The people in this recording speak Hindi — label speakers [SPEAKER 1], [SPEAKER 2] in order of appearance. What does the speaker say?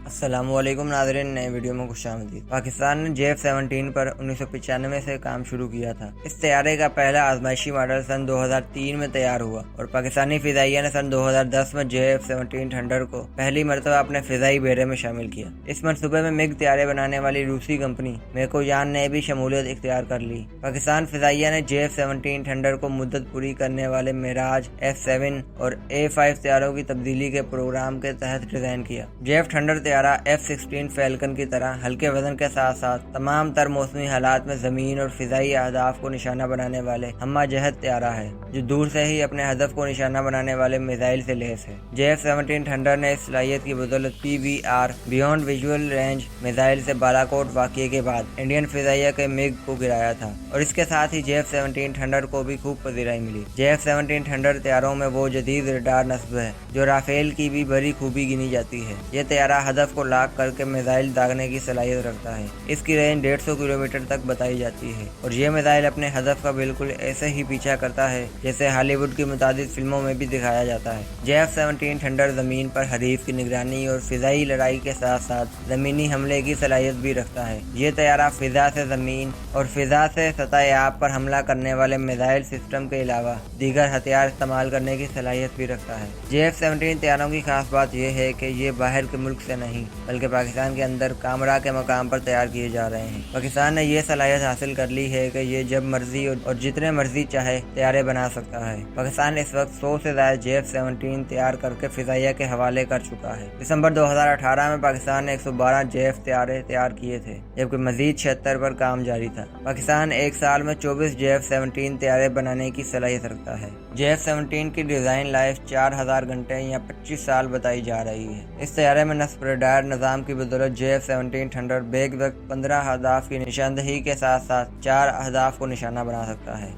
[SPEAKER 1] अस्सलामुअलैकुम नाज़रीन, नए वीडियो में खुशामदीद। पाकिस्तान ने JF-17 पर 1995 से काम शुरू किया था। इस तैयारे का पहला आजमाइशी मॉडल सन 2003 में तैयार हुआ और पाकिस्तानी फिजाइया ने सन 2010 में JF-17 थंडर को पहली मरतबा अपने फिजाई बेड़े में शामिल किया। इस मनसूबे में मिग तैयारे बनाने वाली रूसी कंपनी मेकोयान ने भी शमूलियत इख्तियार कर ली। पाकिस्तान फिजाइया ने JF-17 थंडर को मुद्दत पूरी करने वाले मिराज F7 और A5 तैयारों की तब्दीली के प्रोग्राम के तहत डिजाइन किया। JF थंडर F-16 फैल्कन की तरह हल्के वजन के साथ साथ तमाम तर मौसमी हालात में जमीन और फिजाई अहदाफ को निशाना बनाने वाले हम्मा जहत तैयारा है, जो दूर से ही अपने हदफ को निशाना बनाने वाले मिसाइल से लैस है। JF-17 थंडर ने इस सलाहियत की बदौलत PVR beyond visual range missile से बालाकोट वाक़ये के बाद इंडियन फिजाइया के मिग को गिराया था और इसके साथ ही JF-17 थंडर को भी खूब पजीराई मिली। JF-17 थंडर तैयारों में वो जदीद रडार नस्ब है जो राफेल की भी बड़ी खूबी गिनी जाती है। यह तैयारा हदफ को लॉक करके मिसाइल दागने की सलाहियत रखता है। इसकी रेंज 150 किलोमीटर तक बताई जाती है और ये मिसाइल अपने हदफ का बिल्कुल ऐसे ही पीछा करता है जैसे हॉलीवुड की मुतादिद फिल्मों में भी दिखाया जाता है। JF-17 थंडर जमीन पर हरीफ की निगरानी और फिजाई लड़ाई के साथ साथ जमीनी हमले की सलाहियत भी रखता है। ये तैयारा फिजा से जमीन और फिजा से सतह आब पर हमला करने वाले मिसाइल सिस्टम के अलावा दीगर हथियार इस्तेमाल करने की सलाहियत भी रखता है। JF-17 तैयारों की खास बात यह है कि ये बाहर के मुल्क से नहीं बल्कि पाकिस्तान के अंदर कामरा के मकाम पर तैयार किए जा रहे हैं। पाकिस्तान ने यह सलाहियत हासिल कर ली है कि ये जब मर्जी और जितने मर्जी चाहे तैयारे बना सकता है। पाकिस्तान इस वक्त 100 से ज्यादा JF-17 तैयार करके फिजाइया के हवाले कर चुका है। दिसंबर 2018 में पाकिस्तान ने 112 JF तैयारे तैयार किए थे, जबकि मजीद 76 पर काम जारी था। पाकिस्तान एक साल में 24 JF-17 तैयारे बनाने की सलाहियत रखता है। JF-17 की डिजाइन लाइफ 4000 घंटे या 25 साल बताई जा रही है। इस तैयारे में नस्ब रडार निजाम की बदौलत JF-17 थंडर बेग वक्त 15 अहदाफ की निशानदही के साथ साथ 4 अहदाफ को निशाना बना सकता है।